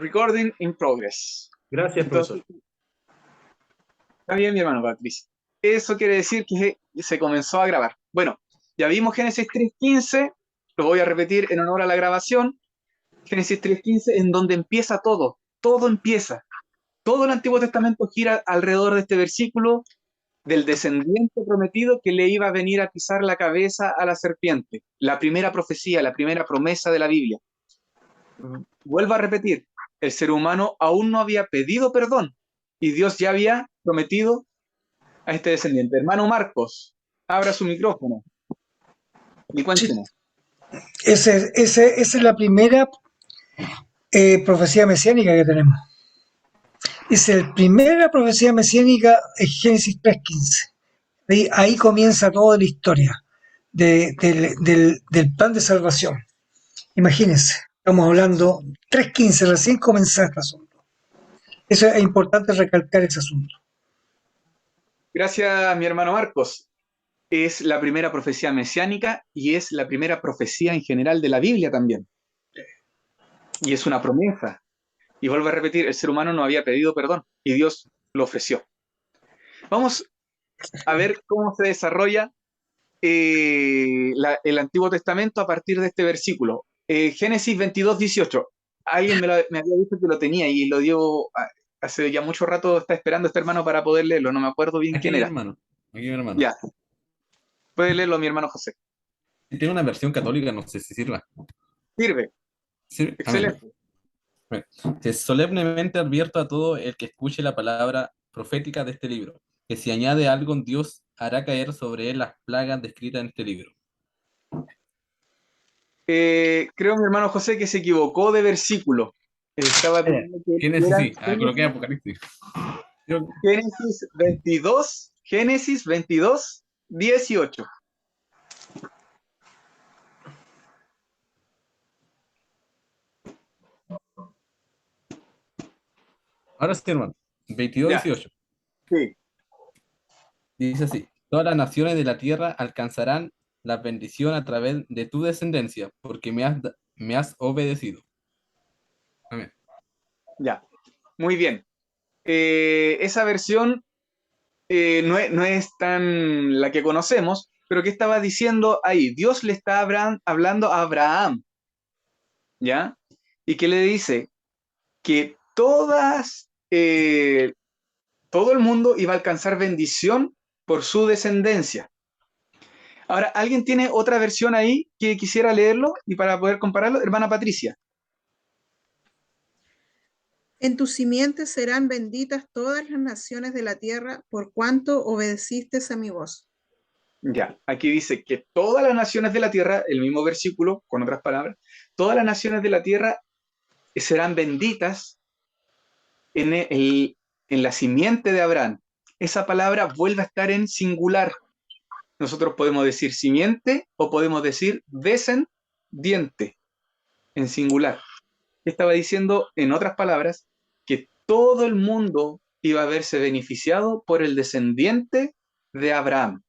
Recording in progress. Gracias, Entonces, profesor. está bien, mi hermano Patricio. Eso quiere decir que se comenzó a grabar. Bueno, ya vimos Génesis 3.15, lo voy a repetir en honor a la grabación. Génesis 3.15, en donde empieza todo. Todo empieza. Todo el Antiguo Testamento gira alrededor de este versículo del descendiente prometido que le iba a venir a pisar la cabeza a la serpiente. La primera profecía, la primera promesa de la Biblia. Vuelvo a repetir, el ser humano aún no había pedido perdón y Dios ya había prometido a este descendiente. Hermano Marcos, abra su micrófono y Sí, cuéntenos. esa es la primera profecía mesiánica que tenemos. Es la primera profecía mesiánica en Génesis 3.15. Ahí comienza toda la historia del plan de salvación. Imagínense, estamos hablando 3.15, recién comenzó este asunto. Eso es importante recalcar ese asunto. Gracias, mi hermano Marcos. Es la primera profecía mesiánica y es la primera profecía en general de la Biblia también. Y es una promesa. Y vuelvo a repetir, el ser humano no había pedido perdón y Dios lo ofreció. Vamos a ver cómo se desarrolla el Antiguo Testamento a partir de este versículo. Génesis 22:18. Alguien me había dicho que lo tenía y lo dio hace ya mucho rato, está esperando este hermano para poder leerlo, no me acuerdo bien Aquí quién mi era. hermano. Aquí mi hermano. Ya, puede leerlo mi hermano José. Tiene una versión católica, no sé si sirva. Sirve, Sí, amén. excelente. Que solemnemente advierto a todo el que escuche la palabra profética de este libro, que si añade algo, Dios hará caer sobre él las plagas descritas en este libro. Creo mi hermano José que se equivocó de versículo. Estaba pidiendo que Génesis, eran sí. Coloqué Apocalipsis. Génesis 22:18. Ahora sí, hermano. 22, Ya, 18. sí. Dice así: todas las naciones de la tierra alcanzarán la bendición a través de tu descendencia, porque me has obedecido. Amén. Ya, muy bien. Esa versión no es tan la que conocemos, pero ¿qué estaba diciendo ahí? Dios le está hablando a Abraham, ¿ya? Y que le dice que todo el mundo iba a alcanzar bendición por su descendencia. Ahora, ¿alguien tiene otra versión ahí que quisiera leerlo y para poder compararlo? Hermana Patricia. En tu simiente serán benditas todas las naciones de la tierra, por cuanto obedeciste a mi voz. Ya, aquí dice que todas las naciones de la tierra, el mismo versículo, con otras palabras, todas las naciones de la tierra serán benditas en la simiente de Abraham. Esa palabra vuelve a estar en singular. Nosotros podemos decir simiente o podemos decir descendiente en singular. Estaba diciendo, en otras palabras, que todo el mundo iba a verse beneficiado por el descendiente de Abraham.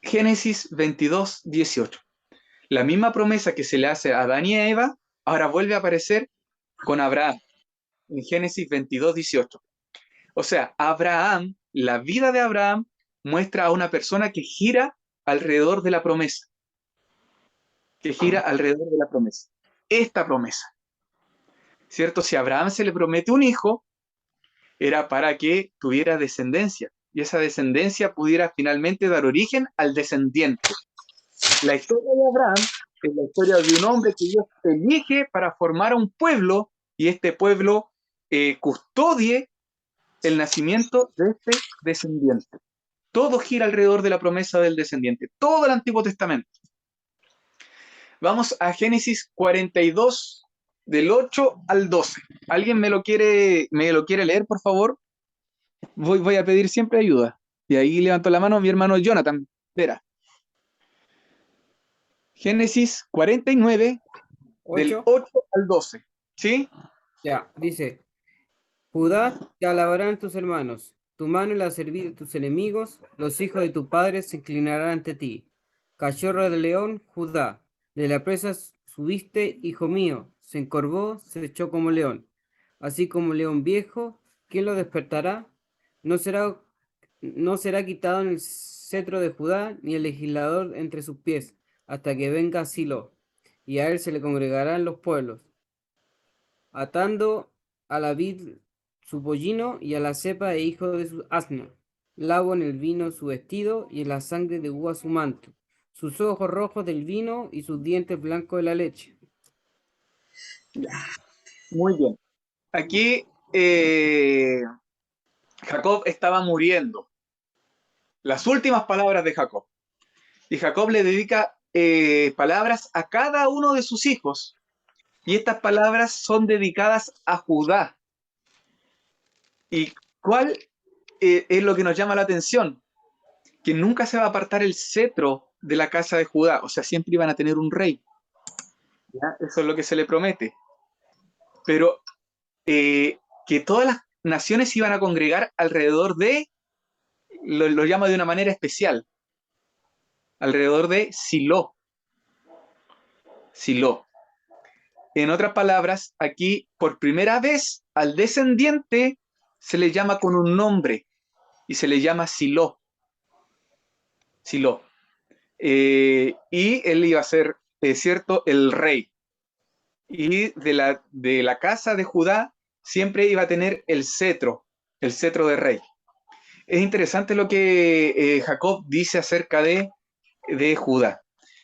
Génesis 22:18. La misma promesa que se le hace a Adán y a Eva, ahora vuelve a aparecer con Abraham, en Génesis 22:18. O sea, Abraham, la vida de Abraham, muestra a una persona que gira alrededor de la promesa. Que gira alrededor de la promesa. Esta promesa. ¿Cierto? Si a Abraham se le promete un hijo, era para que tuviera descendencia. Y esa descendencia pudiera finalmente dar origen al descendiente. La historia de Abraham es la historia de un hombre que Dios elige para formar un pueblo y este pueblo custodie el nacimiento de este descendiente. Todo gira alrededor de la promesa del descendiente, todo el Antiguo Testamento. Vamos a Génesis 42, del 8 al 12. ¿Alguien me lo quiere leer, por favor? Voy a pedir siempre ayuda. Y ahí levanto la mano mi hermano Jonathan. Vera. Génesis 49, del 8. 8 al 12. ¿Sí? Ya, dice, Judá te alabarán tus hermanos, tu mano la servir de tus enemigos, los hijos de tu padre se inclinarán ante ti. Cachorro de león, Judá, de la presa subiste, hijo mío, se encorvó, se echó como león. Así como león viejo, ¿quién lo despertará? No será, no será quitado en el cetro de Judá, ni el legislador entre sus pies, hasta que venga Silo, y a él se le congregarán los pueblos, atando a la vid su pollino y a la cepa e hijo de su asno. Lavo en el vino su vestido y en la sangre de uva su manto, sus ojos rojos del vino y sus dientes blancos de la leche. Muy bien. Aquí Jacob estaba muriendo. Las últimas palabras de Jacob. Y Jacob le dedica palabras a cada uno de sus hijos. Y estas palabras son dedicadas a Judá. ¿Y cuál es lo que nos llama la atención? Que nunca se va a apartar el cetro de la casa de Judá. O sea, siempre iban a tener un rey. ¿Ya? Eso es lo que se le promete. Pero que todas las naciones iban a congregar alrededor de, lo llama de una manera especial, alrededor de Silo. Silo. En otras palabras, aquí por primera vez al descendiente se le llama con un nombre y se le llama Silo. Silo. Y él iba a ser, cierto, el rey. Y de la casa de Judá siempre iba a tener el cetro de rey. Es interesante lo que Jacob dice acerca de Judá.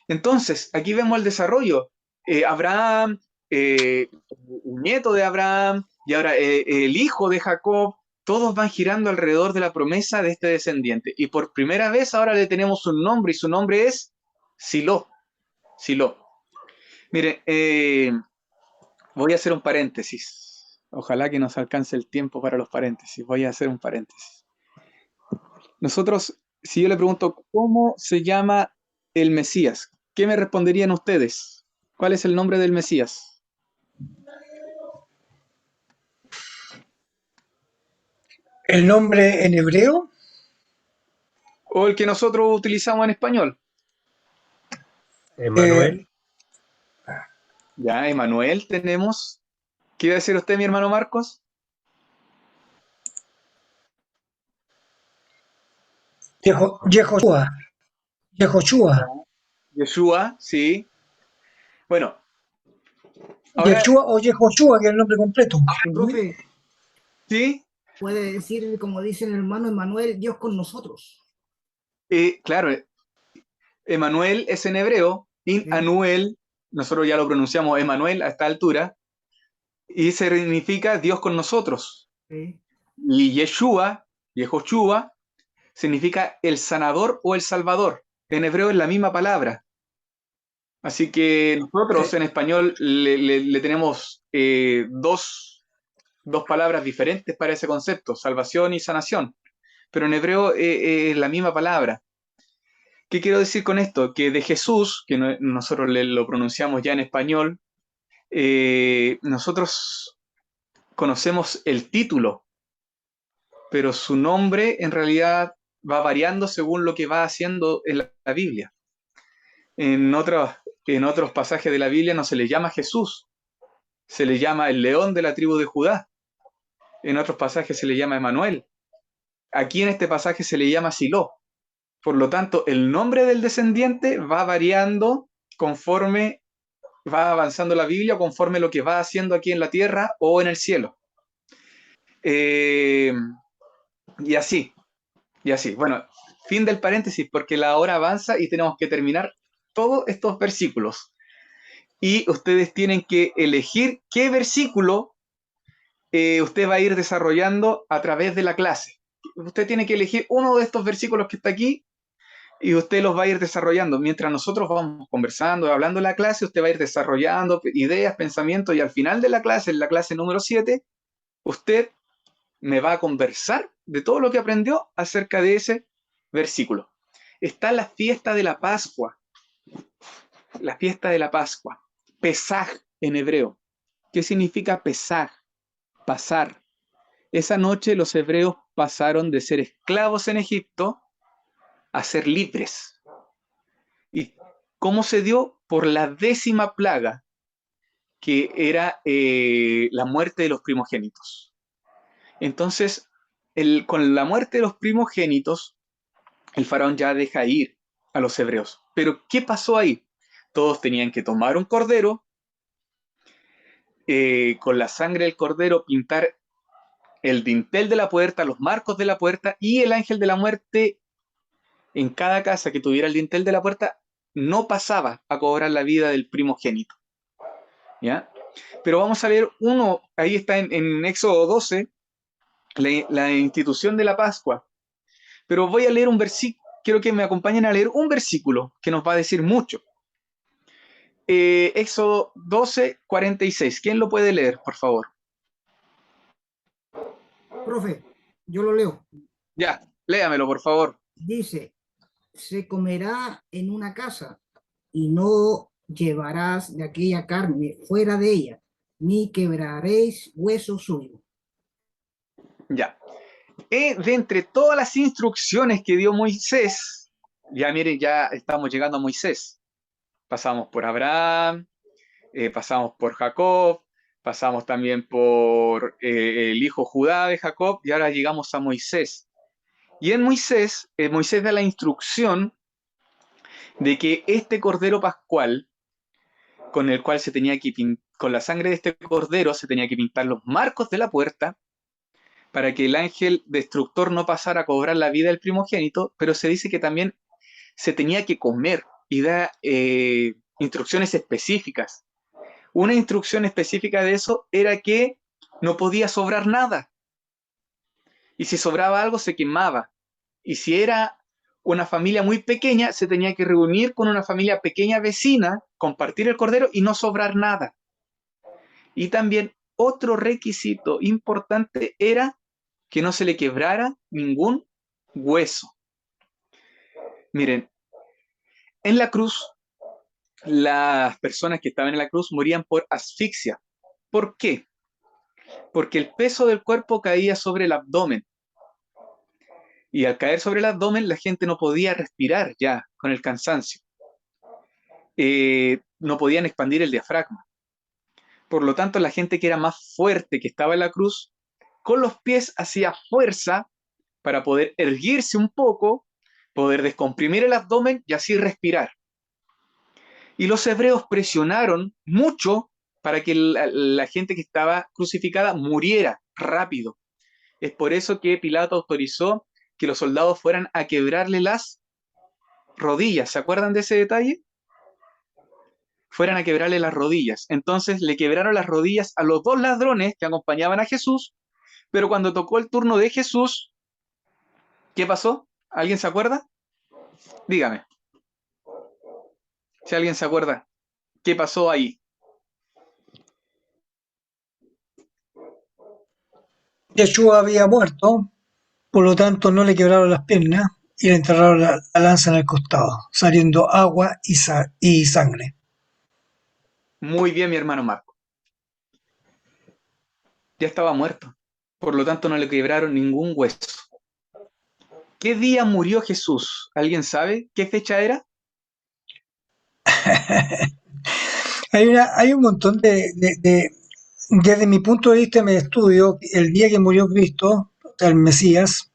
Entonces, aquí vemos el desarrollo. Abraham, el nieto de Abraham, y ahora el hijo de Jacob, todos van girando alrededor de la promesa de este descendiente. Y por primera vez ahora le tenemos un nombre, y su nombre es Silo. Silo. Miren, voy a hacer un paréntesis. Ojalá que nos alcance el tiempo para los paréntesis. Voy a hacer un paréntesis. Nosotros, si yo le pregunto, ¿cómo se llama el Mesías? ¿Qué me responderían ustedes? ¿Cuál es el nombre del Mesías? El nombre en hebreo, ¿O el que nosotros utilizamos en español? Emanuel. Ya, Emanuel tenemos. ¿Qué iba a decir usted, mi hermano Marcos? Yehoshua. Yehoshua. Yeshua, sí. Bueno, ahora, Yeshua o Yehoshua, que es el nombre completo. Profe, sí, puede decir, como dice el hermano Emanuel, Dios con nosotros. claro, Emanuel es en hebreo, Sí. Anuel, nosotros ya lo pronunciamos Emanuel a esta altura, y significa Dios con nosotros. Sí. Y Yeshua, Yehoshua, significa el sanador o el salvador. En hebreo es la misma palabra. Así que nosotros en español le tenemos dos palabras diferentes para ese concepto, salvación y sanación. Pero en hebreo es la misma palabra. ¿Qué quiero decir con esto? Que de Jesús, que nosotros lo pronunciamos ya en español, nosotros conocemos el título, pero su nombre en realidad va variando según lo que va haciendo en la Biblia. En otros pasajes de la Biblia no se le llama Jesús, se le llama el león de la tribu de Judá. En otros pasajes se le llama Emanuel. Aquí en este pasaje se le llama Silo. Por lo tanto, el nombre del descendiente va variando conforme va avanzando la Biblia, conforme lo que va haciendo aquí en la tierra o en el cielo. Y así. Bueno, fin del paréntesis, porque la hora avanza y tenemos que terminar todos estos versículos. Y ustedes tienen que elegir qué versículo usted va a ir desarrollando a través de la clase. Usted tiene que elegir uno de estos versículos que está aquí y usted los va a ir desarrollando. Mientras nosotros vamos conversando, hablando en la clase, usted va a ir desarrollando ideas, pensamientos, y al final de la clase, en la clase número 7, usted me va a conversar de todo lo que aprendió acerca de ese versículo. Está la fiesta de la Pascua. La fiesta de la Pascua. Pesaj en hebreo. ¿Qué significa Pesaj? Pasar. Esa noche los hebreos pasaron de ser esclavos en Egipto a ser libres. ¿Y cómo se dio? Por la 10ª plaga. que era la muerte de los primogénitos. Entonces, con la muerte de los primogénitos, el faraón ya deja ir a los hebreos. Pero, ¿qué pasó ahí? Todos tenían que tomar un cordero, con la sangre del cordero pintar el dintel de la puerta, los marcos de la puerta, y el ángel de la muerte en cada casa que tuviera el dintel de la puerta no pasaba a cobrar la vida del primogénito. ¿Ya? Pero vamos a leer uno, ahí está en Éxodo 12, la institución de la Pascua. Pero voy a leer un versículo, quiero que me acompañen a leer un versículo que nos va a decir mucho. Éxodo 12, 46. ¿Quién lo puede leer, por favor? Profe, yo lo leo. Ya, léamelo, por favor. Dice, se comerá en una casa y no llevarás de aquella carne fuera de ella, ni quebraréis hueso suyo. Ya. De entre todas las instrucciones que dio Moisés, ya miren, ya estamos llegando a Moisés. Pasamos por Abraham, pasamos por Jacob, pasamos también por el hijo Judá de Jacob, y ahora llegamos a Moisés. Y en Moisés, Moisés da la instrucción de que este cordero pascual, con el cual se tenía que con la sangre de este cordero se tenía que pintar los marcos de la puerta, para que el ángel destructor no pasara a cobrar la vida del primogénito, pero se dice que también se tenía que comer, y da instrucciones específicas. Una instrucción específica de eso era que no podía sobrar nada, y si sobraba algo se quemaba, y si era una familia muy pequeña se tenía que reunir con una familia pequeña vecina, compartir el cordero y no sobrar nada. Y también otro requisito importante era que no se le quebrara ningún hueso. Miren, en la cruz, las personas que estaban en la cruz morían por asfixia. ¿Por qué? Porque el peso del cuerpo caía sobre el abdomen. Y al caer sobre el abdomen, la gente no podía respirar ya con el cansancio. No podían expandir el diafragma. Por lo tanto, la gente que era más fuerte, que estaba en la cruz, con los pies hacía fuerza para poder erguirse un poco, poder descomprimir el abdomen y así respirar. Y los hebreos presionaron mucho para que la gente que estaba crucificada muriera rápido. Es por eso que Pilato autorizó que los soldados fueran a quebrarle las rodillas. ¿Se acuerdan de ese detalle? Fueran a quebrarle las rodillas. Entonces le quebraron las rodillas a los dos ladrones que acompañaban a Jesús, pero cuando tocó el turno de Jesús, ¿qué pasó? ¿Alguien se acuerda? Dígame. Si alguien se acuerda, ¿qué pasó ahí? Yeshua había muerto, por lo tanto no le quebraron las piernas y le enterraron la lanza en el costado, saliendo agua y sangre. Muy bien, mi hermano Marco. Ya estaba muerto. Por lo tanto, no le quebraron ningún hueso. ¿Qué día murió Jesús? ¿Alguien sabe qué fecha era? Hay un montón desde mi punto de vista, me estudio, el día que murió Cristo, o sea, el Mesías,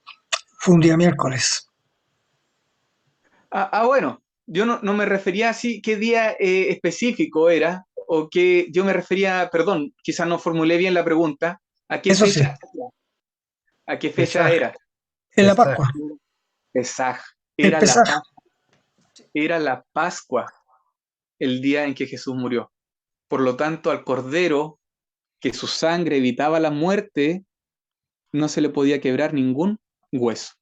fue un día miércoles. Bueno, yo no me refería así qué día específico era, o que yo me refería, perdón, quizás no formulé bien la pregunta, ¿a qué Eso sí, fecha, a qué fecha Pesaj, era? en la Pesaj. Pascua, Pesaj, el Pesaj. era la Pascua, el día en que Jesús murió. Por lo tanto, al Cordero, que su sangre evitaba la muerte, no se le podía quebrar ningún hueso.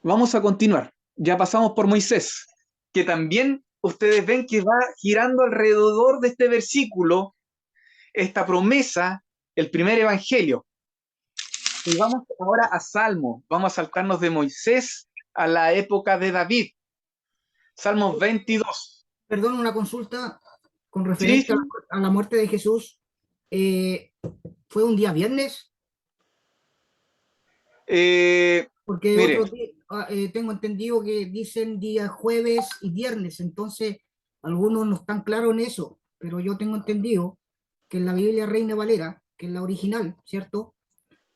Vamos a continuar. Ya pasamos por Moisés, que también ustedes ven que va girando alrededor de este versículo, esta promesa, el primer evangelio. Y vamos ahora a Salmo. Vamos a saltarnos de Moisés a la época de David. Salmos 22. Perdón, una consulta con Sí, referencia sí. a la muerte de Jesús. ¿Fue un día viernes? Porque Mire, tengo entendido que dicen día jueves y viernes, entonces algunos no están claros en eso. pero yo tengo entendido que en la Biblia Reina Valera, que es la original, ¿cierto?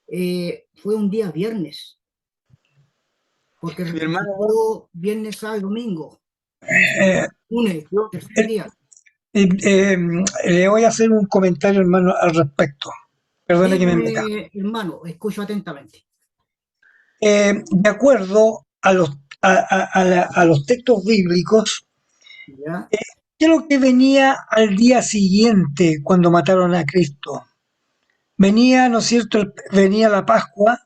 Fue un día viernes, porque Mi hermano, resucitó viernes, sábado y domingo. Eh, Lunes, yo- tercer día. Le voy a hacer un comentario, hermano, al respecto. Perdone que me meta. Dígame, hermano, escucho atentamente. De acuerdo a los textos bíblicos, ¿Ya? ¿qué es lo que venía al día siguiente cuando mataron a Cristo? Venía, ¿no es cierto?, venía la Pascua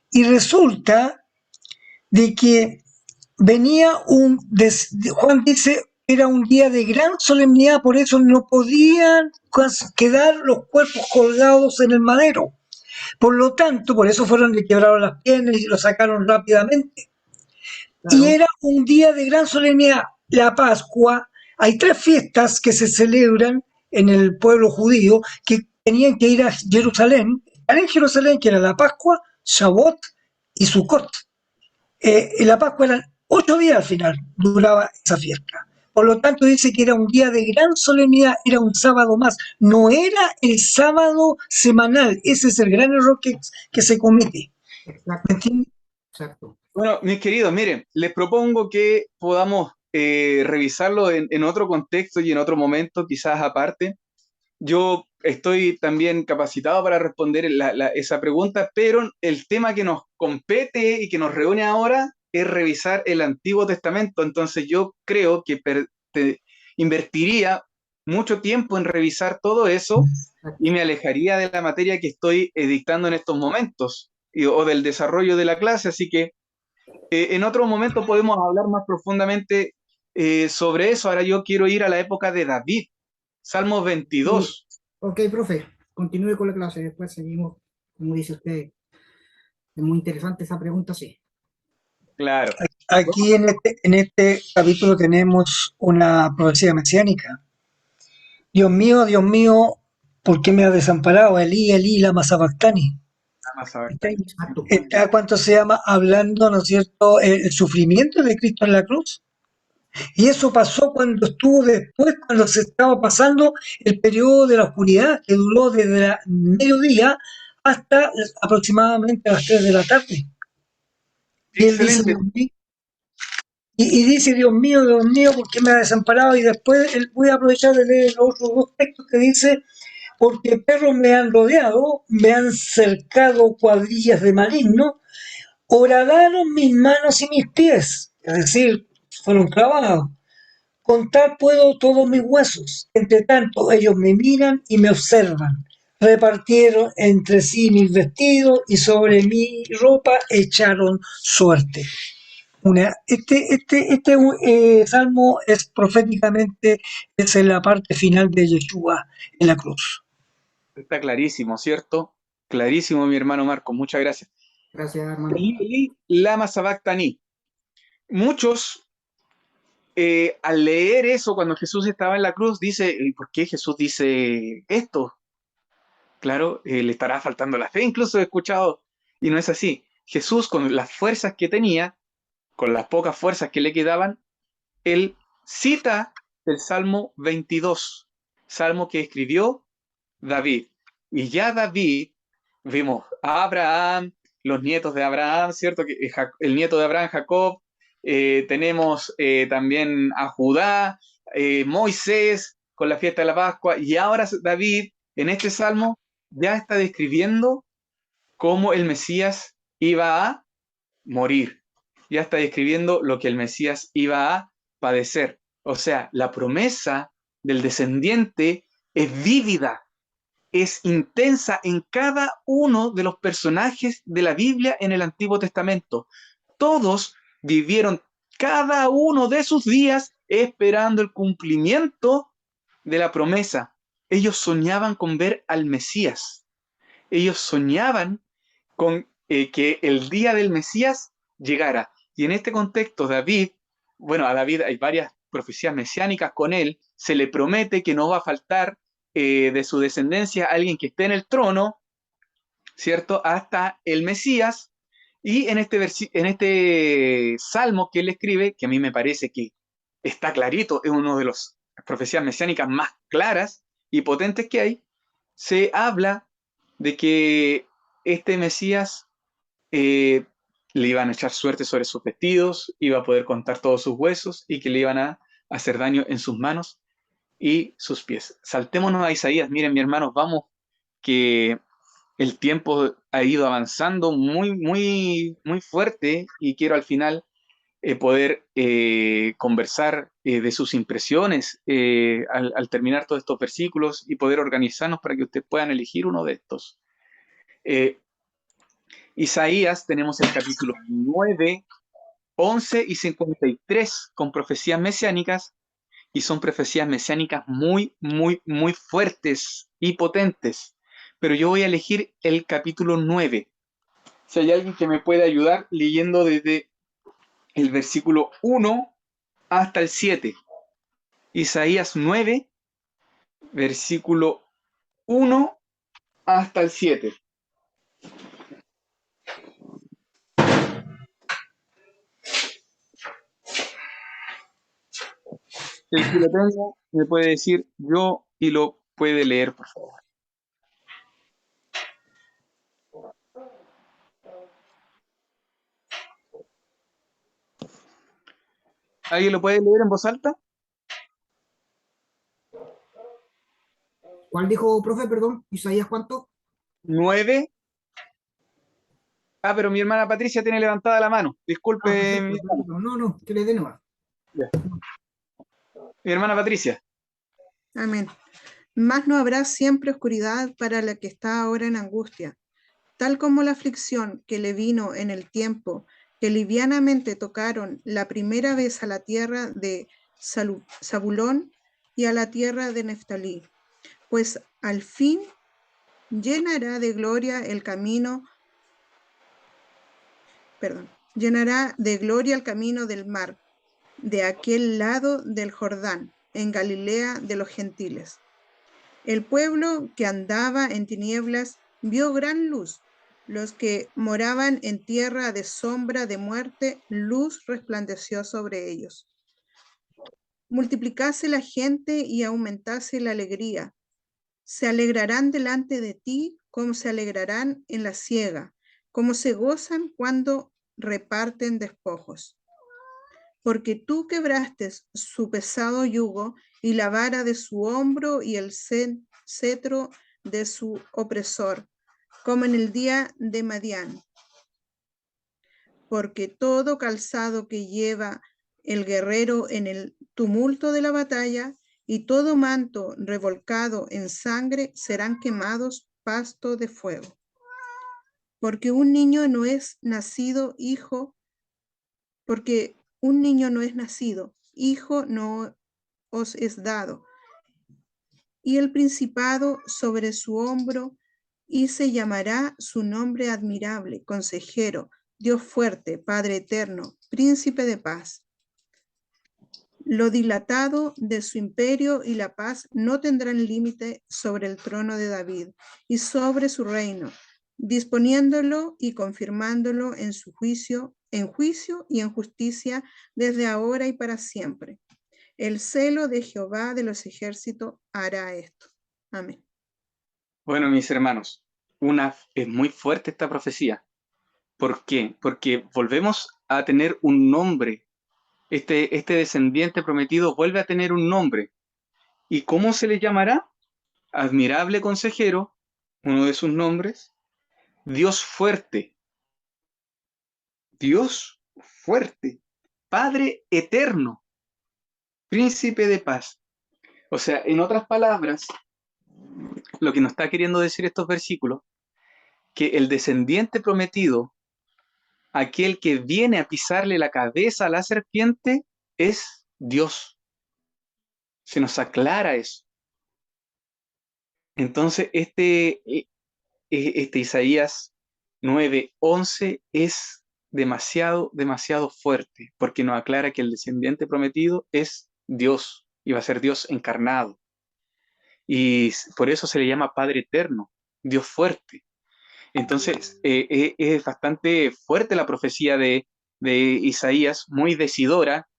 y resulta de que venía Juan dice, era un día de gran solemnidad, por eso no podían quedar los cuerpos colgados en el madero. Por lo tanto, por eso fueron y quebraron las piernas y lo sacaron rápidamente. Y Claro. era un día de gran solemnidad, la Pascua. Hay 3 fiestas que se celebran en el pueblo judío que tenían que ir a Jerusalén. En Jerusalén, que era la Pascua, Shavuot y Sukkot. En la Pascua eran 8 días al final, duraba esa fiesta. Por lo tanto, dice que era un día de gran solemnidad, era un sábado más. No era el sábado semanal. Ese es el gran error que se comete. ¿Me Exacto, entiendes? exacto. Bueno, mis queridos, miren, les propongo que podamos revisarlo en otro contexto y en otro momento, quizás aparte. Yo estoy también capacitado para responder esa pregunta, pero el tema que nos compete y que nos reúne ahora es revisar el Antiguo Testamento. Entonces yo creo que invertiría mucho tiempo en revisar todo eso y me alejaría de la materia que estoy dictando en estos momentos o del desarrollo de la clase. Así que en otro momento podemos hablar más profundamente sobre eso. Ahora yo quiero ir a la época de David, Salmos Y- 22. ok, profe, continúe con la clase, después seguimos, como dice usted. Es muy interesante esa pregunta, sí. Claro. Aquí en este capítulo tenemos una profecía mesiánica. Dios mío, ¿por qué me has desamparado? Elí, Elí, lama sabactani. Vamos a ver, Está, Tani. Exacto. está, ¿cuánto se llama? Hablando, ¿no es cierto?, el sufrimiento de Cristo en la cruz. Y eso pasó cuando estuvo después, cuando se estaba pasando el periodo de la oscuridad, que duró desde el mediodía hasta aproximadamente las 3 de la tarde. Y él dice, Excelente. Dios mío, y dice, Dios mío, ¿por qué me ha desamparado? Y después voy a aprovechar de leer los otros 2 textos que dice, porque perros me han rodeado, me han cercado cuadrillas de malignos, horadaron mis manos y mis pies, es decir, fueron clavados. Contar puedo todos mis huesos, entre tanto ellos me miran y me observan. Repartieron entre sí mis vestidos y sobre mi ropa echaron suerte. Este salmo es proféticamente, es en la parte final de Yeshua en la cruz. Está clarísimo, ¿cierto? Clarísimo, mi hermano Marco. Muchas gracias. Gracias, hermano. Elí, lama sabactani. Muchos, al leer eso, cuando Jesús estaba en la cruz, dice, ¿y por qué Jesús dice esto? Claro, le estará faltando la fe, incluso he escuchado, y no es así. Jesús, con las fuerzas que tenía, con las pocas fuerzas que le quedaban, él cita el Salmo 22, salmo que escribió David. Y ya David, vimos a Abraham, los nietos de Abraham, ¿cierto? El nieto de Abraham, Jacob, tenemos también a Judá, Moisés con la fiesta de la Pascua, y ahora David en este salmo ya está describiendo cómo el Mesías iba a morir, ya está describiendo lo que el Mesías iba a padecer. O sea, la promesa del descendiente es vívida, es intensa en cada uno de los personajes de la Biblia en el Antiguo Testamento. Todos vivieron cada uno de sus días esperando el cumplimiento de la promesa. Ellos soñaban con ver al Mesías. Ellos soñaban con que el día del Mesías llegara. Y en este contexto, David, bueno, a David hay varias profecías mesiánicas con él, se le promete que no va a faltar de su descendencia alguien que esté en el trono, ¿cierto? Hasta el Mesías. Y en este salmo que él escribe, que a mí me parece que está clarito, es uno de los profecías mesiánicas más claras y potentes que hay, se habla de que este Mesías le iban a echar suerte sobre sus vestidos, iba a poder contar todos sus huesos y que le iban a hacer daño en sus manos y sus pies. Saltémonos a Isaías. Miren, mis hermanos, vamos, que el tiempo ha ido avanzando muy fuerte y quiero al final poder conversar de sus impresiones al terminar todos estos versículos y poder organizarnos para que ustedes puedan elegir uno de estos. Isaías, tenemos el capítulo 9, 11 y 53 con profecías mesiánicas, y son profecías mesiánicas muy fuertes y potentes. Pero yo voy a elegir el capítulo 9. Si hay alguien que me puede ayudar leyendo desde el versículo 1 hasta el 7. Isaías 9, versículo 1 hasta el 7. El que lo tenga me puede decir yo y lo puede leer, por favor. ¿Alguien lo puede leer en voz alta? ¿Cuál dijo, profe, perdón? ¿Isaías cuánto? 9. Ah, pero mi hermana Patricia tiene levantada la mano. Disculpe, Perfecto, mi hermana. perfecto. No, que le dé nomás. Mi hermana Patricia. Amén. Mas no habrá siempre oscuridad para la que está ahora en angustia, tal como la aflicción que le vino en el tiempo que livianamente tocaron la primera vez a la tierra de Zabulón y a la tierra de Neftalí, pues al fin llenará de gloria el camino, llenará de gloria el camino del mar, de aquel lado del Jordán, en Galilea de los gentiles. El pueblo que andaba en tinieblas vio gran luz. Los que moraban en tierra de sombra de muerte, luz resplandeció sobre ellos. Multiplicase la gente y aumentase la alegría. Se alegrarán delante de ti como se alegrarán en la siega, como se gozan cuando reparten despojos. Porque tú quebraste su pesado yugo y la vara de su hombro y el cetro de su opresor, como en el día de Madián. Porque todo calzado que lleva el guerrero en el tumulto de la batalla y todo manto revolcado en sangre serán quemados pasto de fuego. Porque un niño no es nacido hijo, porque un niño no es nacido, hijo no os es dado, y el principado sobre su hombro, y se llamará su nombre admirable, consejero, Dios fuerte, Padre eterno, príncipe de paz. Lo dilatado de su imperio y la paz no tendrán límite sobre el trono de David y sobre su reino, disponiéndolo y confirmándolo en su juicio y en justicia desde ahora y para siempre. El celo de Jehová de los ejércitos hará esto. Amén. Bueno, mis hermanos, es muy fuerte esta profecía. ¿Por qué? Porque volvemos a tener un nombre. Este descendiente prometido vuelve a tener un nombre. ¿Y cómo se le llamará? Admirable consejero, uno de sus nombres. Dios fuerte. Dios fuerte. Padre eterno. Príncipe de paz. O sea, en otras palabras, lo que nos está queriendo decir estos versículos, que el descendiente prometido, aquel que viene a pisarle la cabeza a la serpiente, es Dios. Se nos aclara eso. Entonces, este Isaías 9:11 es demasiado fuerte, porque nos aclara que el descendiente prometido es Dios, y va a ser Dios encarnado. Y por eso se le llama Padre Eterno, Dios fuerte. Entonces, es bastante fuerte la profecía de Isaías, muy decidora,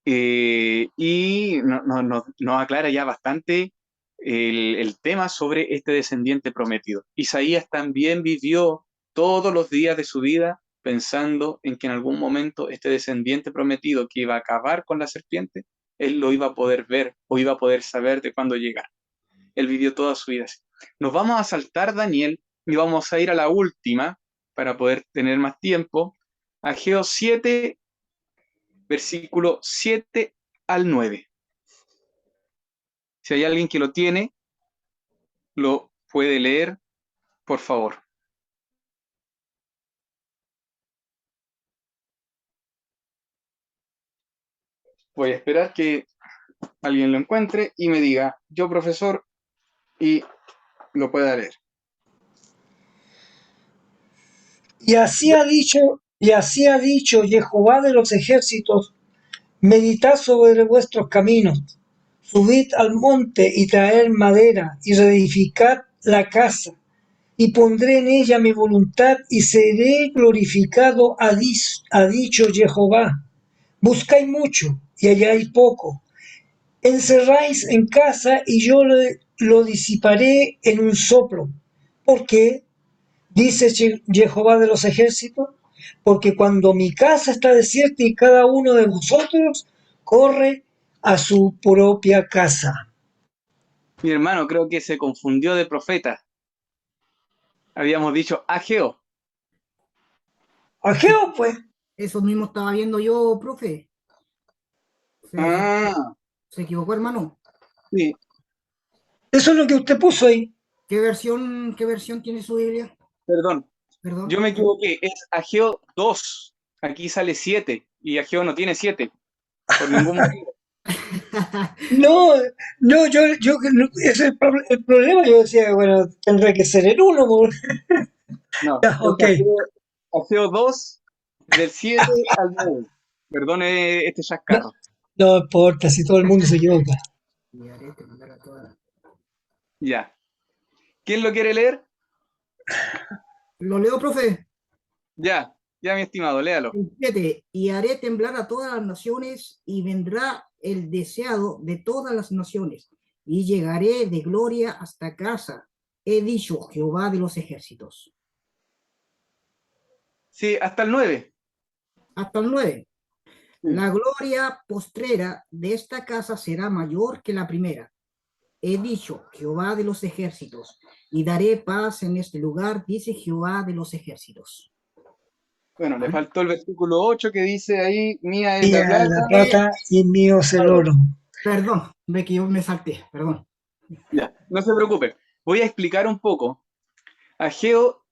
y nos aclara ya bastante el tema sobre este descendiente prometido. Isaías también vivió todos los días de su vida pensando en que en algún momento este descendiente prometido que iba a acabar con la serpiente, él lo iba a poder ver o iba a poder saber de cuándo llegara. Él vivió toda su vida así. Nos vamos a saltar Daniel y vamos a ir a la última para poder tener más tiempo. Ageo 7, versículo 7 al 9. Si hay alguien que lo tiene, lo puede leer, por favor. Voy a esperar que alguien lo encuentre y me diga, yo profesor, y lo pueda leer. Y así ha dicho Jehová de los ejércitos: meditad sobre vuestros caminos, subid al monte y traed madera y reedificad la casa, y pondré en ella mi voluntad y seré glorificado, ha dicho Jehová. Buscáis mucho y halláis poco. Encerráis en casa y yo lo disiparé en un soplo. ¿Por qué? Dice Jehová de los ejércitos, porque cuando mi casa está desierta y cada uno de vosotros corre a su propia casa. Mi hermano creo que se confundió de profeta. Habíamos dicho Ageo. Ageo, pues, Eso mismo estaba viendo yo, profe. Se equivocó, hermano. Sí. eso es lo que usted puso ahí. Qué versión tiene su Biblia? Perdón, Perdón. yo me equivoqué. Es Ageo 2. Aquí sale 7 y Ageo no tiene 7 por ningún motivo. No, ese es el problema. Yo decía, bueno, tendrá que ser el uno. No, Ya, es ok, Ageo 2 del 7 al 9. Perdone este no, chascarro. no importa si todo el mundo se equivoca. Y haré que mandar a toda- Ya. ¿Quién lo quiere leer? Lo leo, profe. Ya, mi estimado, léalo. El 7, y haré temblar a todas las naciones, y vendrá el deseado de todas las naciones, y llegaré de gloria hasta casa. He dicho Jehová de los ejércitos. Sí, hasta el 9. Hasta el 9. Sí. La gloria postrera de esta casa será mayor que la primera. He dicho Jehová de los ejércitos, y daré paz en este lugar, dice Jehová de los ejércitos. Bueno, le faltó el versículo 8 que dice ahí, mía es la Mía plata. la plata y mío es el oro. Perdón, me salté, perdón. Ya, no se preocupe. Voy a explicar un poco. Ageo,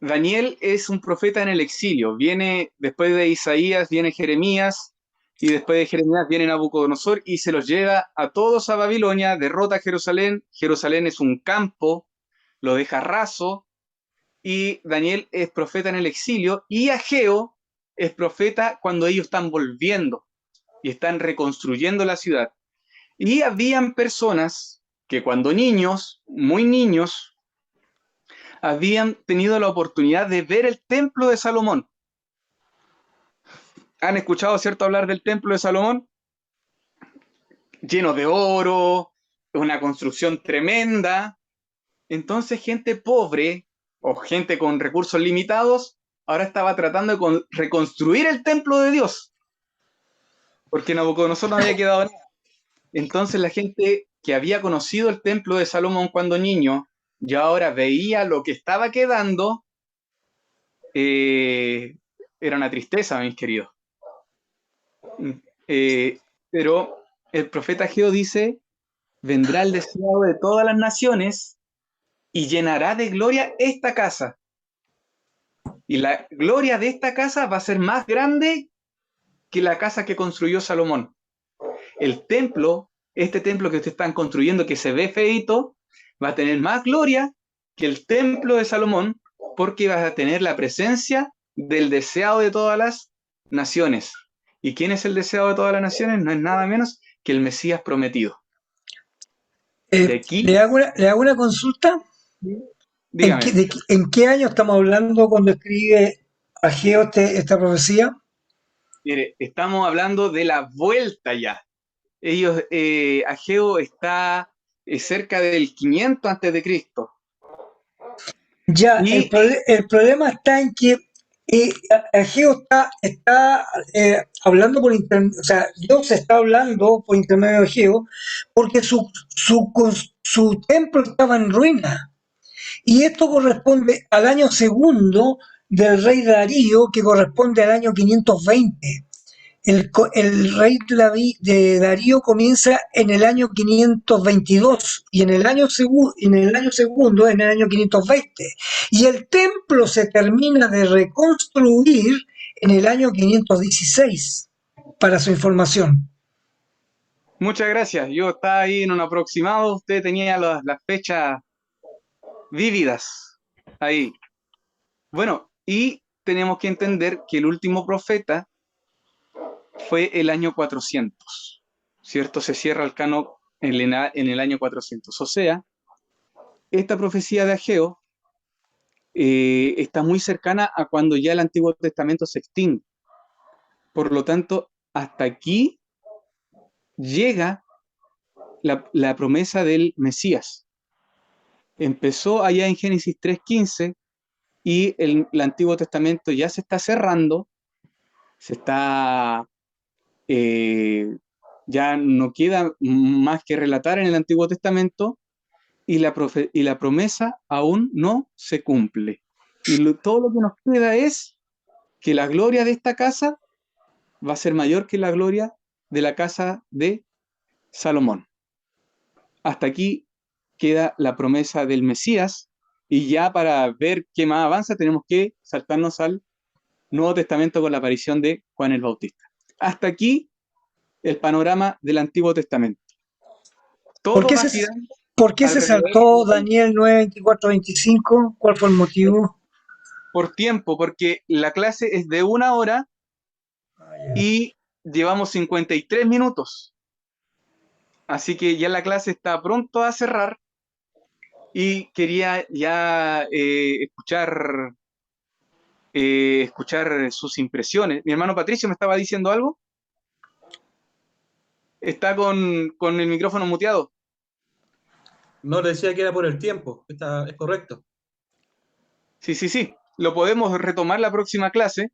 Daniel es un profeta en el exilio. Viene, después de Isaías, viene Jeremías, y después de Jeremías viene Nabucodonosor y se los lleva a todos a Babilonia, derrota a Jerusalén. Jerusalén es un campo, lo deja raso, y Daniel es profeta en el exilio, y Ageo es profeta cuando ellos están volviendo y están reconstruyendo la ciudad. Y habían personas que cuando niños, muy niños, habían tenido la oportunidad de ver el templo de Salomón. ¿Han escuchado, cierto, hablar del templo de Salomón? Lleno de oro, una construcción tremenda. Entonces, gente pobre o gente con recursos limitados ahora estaba tratando de reconstruir el templo de Dios, porque Nabucodonosor no había quedado nada. Entonces, la gente que había conocido el templo de Salomón cuando niño, ya ahora veía lo que estaba quedando, era una tristeza, mis queridos. Pero el profeta Ageo dice, vendrá el deseado de todas las naciones y llenará de gloria esta casa. Y la gloria de esta casa va a ser más grande que la casa que construyó Salomón. El templo, este templo que ustedes están construyendo, que se ve feito, va a tener más gloria que el templo de Salomón, porque va a tener la presencia del deseado de todas las naciones. ¿Y quién es el deseado de todas las naciones? No es nada menos que el Mesías prometido. De aquí, ¿Le hago una consulta? dígame, ¿En qué año estamos hablando cuando escribe Ageo esta profecía? Mire, estamos hablando de la vuelta ya. Ellos, Ageo está cerca del 500 antes de Cristo. Ya, Y el problema está en que Ageo está hablando por intermedio, o sea, Dios está hablando por intermedio de Ageo, porque su templo estaba en ruina. Y esto corresponde al año segundo del rey Darío, que corresponde al año 520. El rey de Darío comienza en el año 522 y en el año segundo, en el año 520. Y el templo se termina de reconstruir en el año 516, para su información. muchas gracias. Yo estaba ahí en un aproximado. Usted tenía las fechas vívidas ahí. Bueno, y tenemos que entender que el último profeta fue el año 400, ¿cierto? Se cierra el cano en el año 400. O sea, esta profecía de Ageo está muy cercana a cuando ya el Antiguo Testamento se extingue. Por lo tanto, hasta aquí llega la promesa del Mesías. Empezó allá en Génesis 3:15 y el Antiguo Testamento ya se está cerrando, se está, ya no queda más que relatar en el Antiguo Testamento y la promesa aún no se cumple. Y todo lo que nos queda es que la gloria de esta casa va a ser mayor que la gloria de la casa de Salomón. Hasta aquí queda la promesa del Mesías y ya para ver qué más avanza tenemos que saltarnos al Nuevo Testamento con la aparición de Juan el Bautista. Hasta aquí el panorama del Antiguo Testamento. ¿Por Todo qué va se, girando por qué se alrededor saltó Daniel 9, 24, 25? ¿Cuál fue el motivo? por tiempo, porque la clase es de 1 hora y llevamos 53 minutos. Así que ya la clase está pronto a cerrar y quería ya escuchar sus impresiones. Mi hermano Patricio me estaba diciendo algo. Está con el micrófono muteado. No, le decía que era por el tiempo, es correcto. Sí. Lo podemos retomar la próxima clase,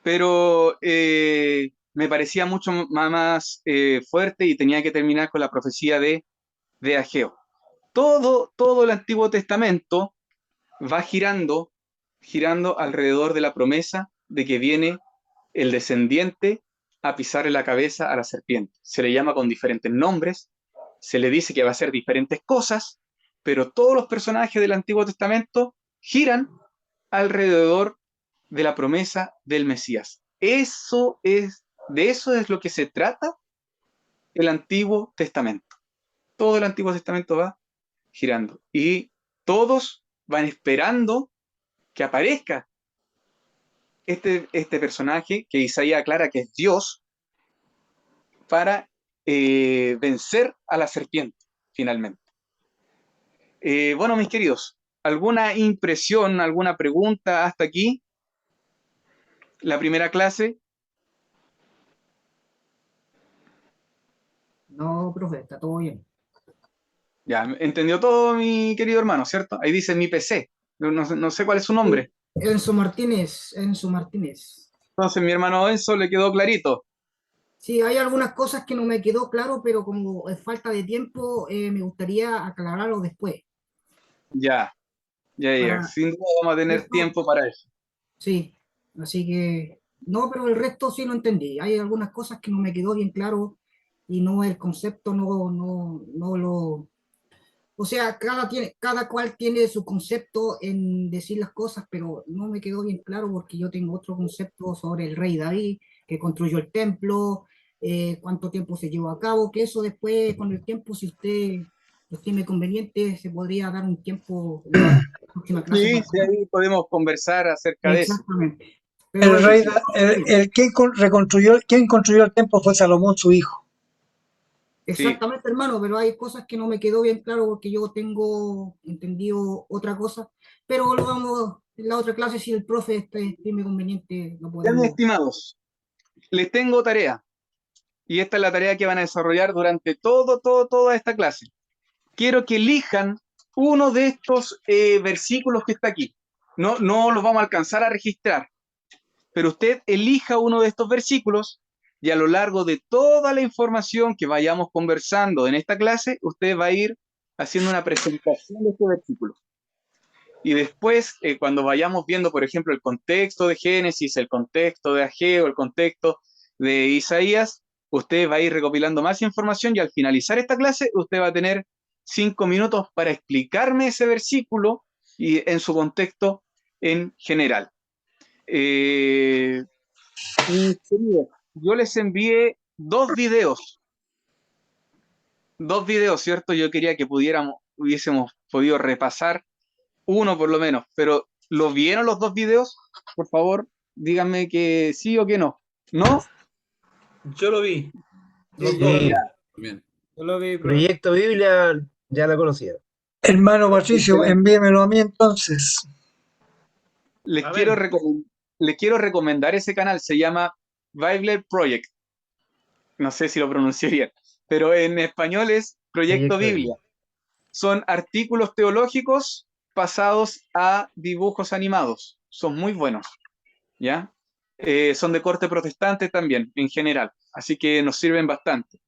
pero me parecía mucho más fuerte y tenía que terminar con la profecía de Ageo. Todo el Antiguo Testamento va girando alrededor de la promesa de que viene el descendiente a pisarle la cabeza a la serpiente. Se le llama con diferentes nombres, se le dice que va a hacer diferentes cosas, pero todos los personajes del Antiguo Testamento giran alrededor de la promesa del Mesías. De eso es lo que se trata el Antiguo Testamento. Todo el Antiguo Testamento va girando y todos van esperando que aparezca este personaje que Isaías aclara que es Dios para vencer a la serpiente, finalmente. Bueno, mis queridos, ¿alguna impresión, alguna pregunta hasta aquí? La primera clase. No, profe, está todo bien. Ya, entendió todo mi querido hermano, ¿cierto? Ahí dice mi PC. No sé cuál es su nombre. Enzo Martínez, Enzo Martínez. Entonces, mi hermano Enzo le quedó clarito. Sí, hay algunas cosas que no me quedó claro, pero como es falta de tiempo, me gustaría aclararlo después. Ya. Para Sin duda vamos a tener esto, tiempo para eso. sí, así que no, pero el resto sí lo entendí. Hay algunas cosas que no me quedó bien claro y no el concepto, no lo. O sea, cada cual tiene su concepto en decir las cosas, pero no me quedó bien claro porque yo tengo otro concepto sobre el rey David, que construyó el templo, cuánto tiempo se llevó a cabo, que eso después, con el tiempo, si usted lo estime conveniente, se podría dar un tiempo en la próxima clase Sí, para. sí, ahí podemos conversar acerca de eso. Exactamente. Pero El el rey, resto, quien construyó el templo fue Salomón, su hijo. Sí, exactamente, hermano, pero hay cosas que no me quedó bien claro porque yo tengo entendido otra cosa, pero lo vamos la otra clase, si el profe estime conveniente, lo Ya, mis podemos. estimados, les tengo tarea. Y esta es la tarea que van a desarrollar durante toda esta clase. Quiero que elijan uno de estos versículos que está aquí. No los vamos a alcanzar a registrar, pero usted elija uno de estos versículos y a lo largo de toda la información que vayamos conversando en esta clase, usted va a ir haciendo una presentación de este versículo. Y después, cuando vayamos viendo, por ejemplo, el contexto de Génesis, el contexto de Ageo, el contexto de Isaías, usted va a ir recopilando más información y al finalizar esta clase, usted va a tener 5 minutos para explicarme ese versículo y en su contexto en general. Mis queridos, yo les envié dos videos, ¿cierto? Yo quería que hubiésemos podido repasar uno por lo menos, pero ¿lo vieron los dos videos? Por favor, díganme que sí o que no. ¿No? Yo lo vi. Los Sí, dos. Sí, Bien. yo lo vi, profe. Proyecto Biblia ya la conocía. Hermano Patricio, envíemelo a mí entonces. Les A quiero, ver. les quiero recomendar ese canal, se llama Bible Project. No sé si lo pronuncié bien, pero en español es Proyecto Proyecto Biblia. Son artículos teológicos pasados a dibujos animados. Son muy buenos, ¿ya? Son de corte protestante también, en general, así que nos sirven bastante.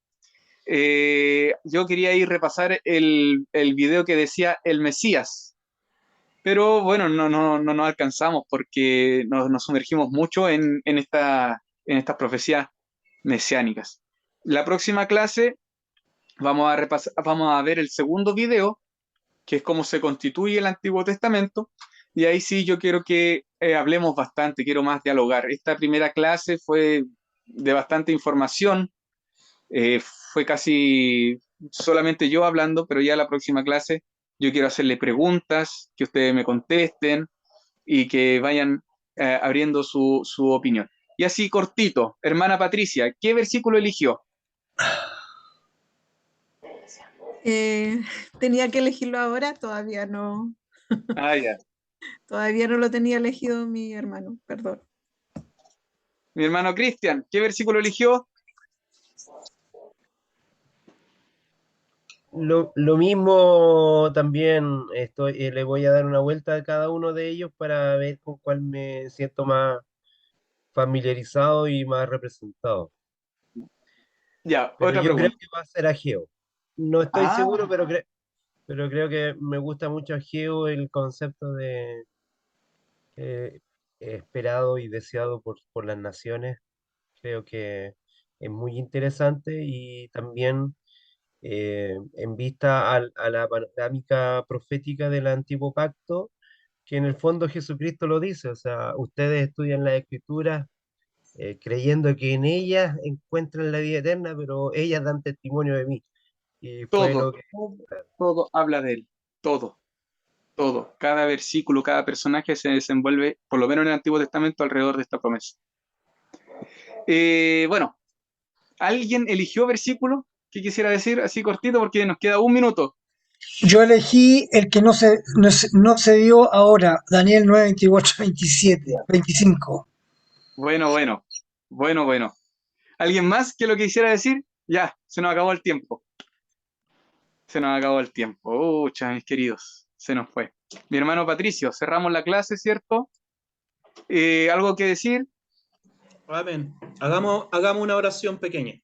Yo quería ir repasar el video que decía el Mesías, pero bueno, no alcanzamos porque nos sumergimos mucho en estas profecías mesiánicas. La próxima clase vamos a ver el segundo video, que es cómo se constituye el Antiguo Testamento, y ahí sí yo quiero que hablemos bastante, quiero más dialogar. Esta primera clase fue de bastante información, fue casi solamente yo hablando, pero ya la próxima clase yo quiero hacerle preguntas, que ustedes me contesten y que vayan abriendo su opinión. Y así cortito, hermana Patricia, ¿qué versículo eligió? Tenía que elegirlo ahora, todavía no Ya. lo tenía elegido mi hermano, perdón. Mi hermano Cristian, ¿qué versículo eligió? Lo mismo también le voy a dar una vuelta a cada uno de ellos para ver con cuál me siento más familiarizado y más representado. Ya, Pero otra yo creo pregunta. que va a ser Ageo. No estoy seguro, Ah, pero creo que me gusta mucho Ageo, el concepto de esperado y deseado por las naciones. Creo que es muy interesante y también en vista a la panorámica profética del Antiguo Pacto, que en el fondo Jesucristo lo dice, o sea, ustedes estudian las Escrituras creyendo que en ellas encuentran la vida eterna, pero ellas dan testimonio de mí. Y fue lo todo, que... todo habla de él, todo. Cada versículo, cada personaje se desenvuelve, por lo menos en el Antiguo Testamento, alrededor de esta promesa. Bueno, ¿alguien eligió versículo? ¿Qué quisiera decir? Así cortito porque nos queda un minuto. Yo elegí el que no se dio ahora, Daniel 9, 28, 27, 25. Bueno. ¿Alguien más que lo quisiera decir? Ya, se nos acabó el tiempo. Mis queridos, se nos fue. Mi hermano Patricio, cerramos la clase, ¿cierto? ¿Algo que decir? Amén. Hagamos una oración pequeña.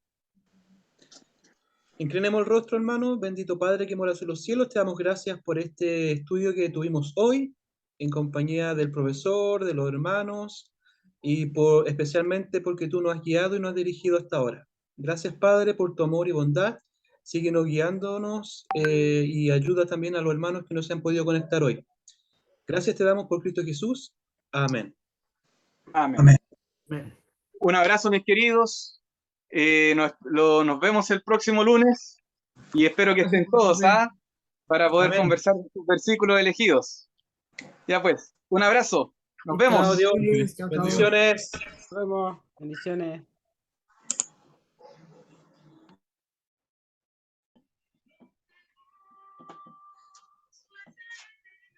Inclinemos el rostro, hermano. Bendito Padre que moras en los cielos, te damos gracias por este estudio que tuvimos hoy, en compañía del profesor, de los hermanos, y especialmente porque tú nos has guiado y nos has dirigido hasta ahora. Gracias, Padre, por tu amor y bondad. Síguenos guiándonos y ayuda también a los hermanos que no se han podido conectar hoy. Gracias te damos por Cristo Jesús. Amén. Amén. Amén. Un abrazo, mis queridos. Nos vemos el próximo lunes y espero que estén todos, para poder Amén. conversar de sus versículos elegidos. Ya pues, un abrazo. Nos vemos. Chao, Dios. Chao, chao. Bendiciones. Nos vemos. Bendiciones.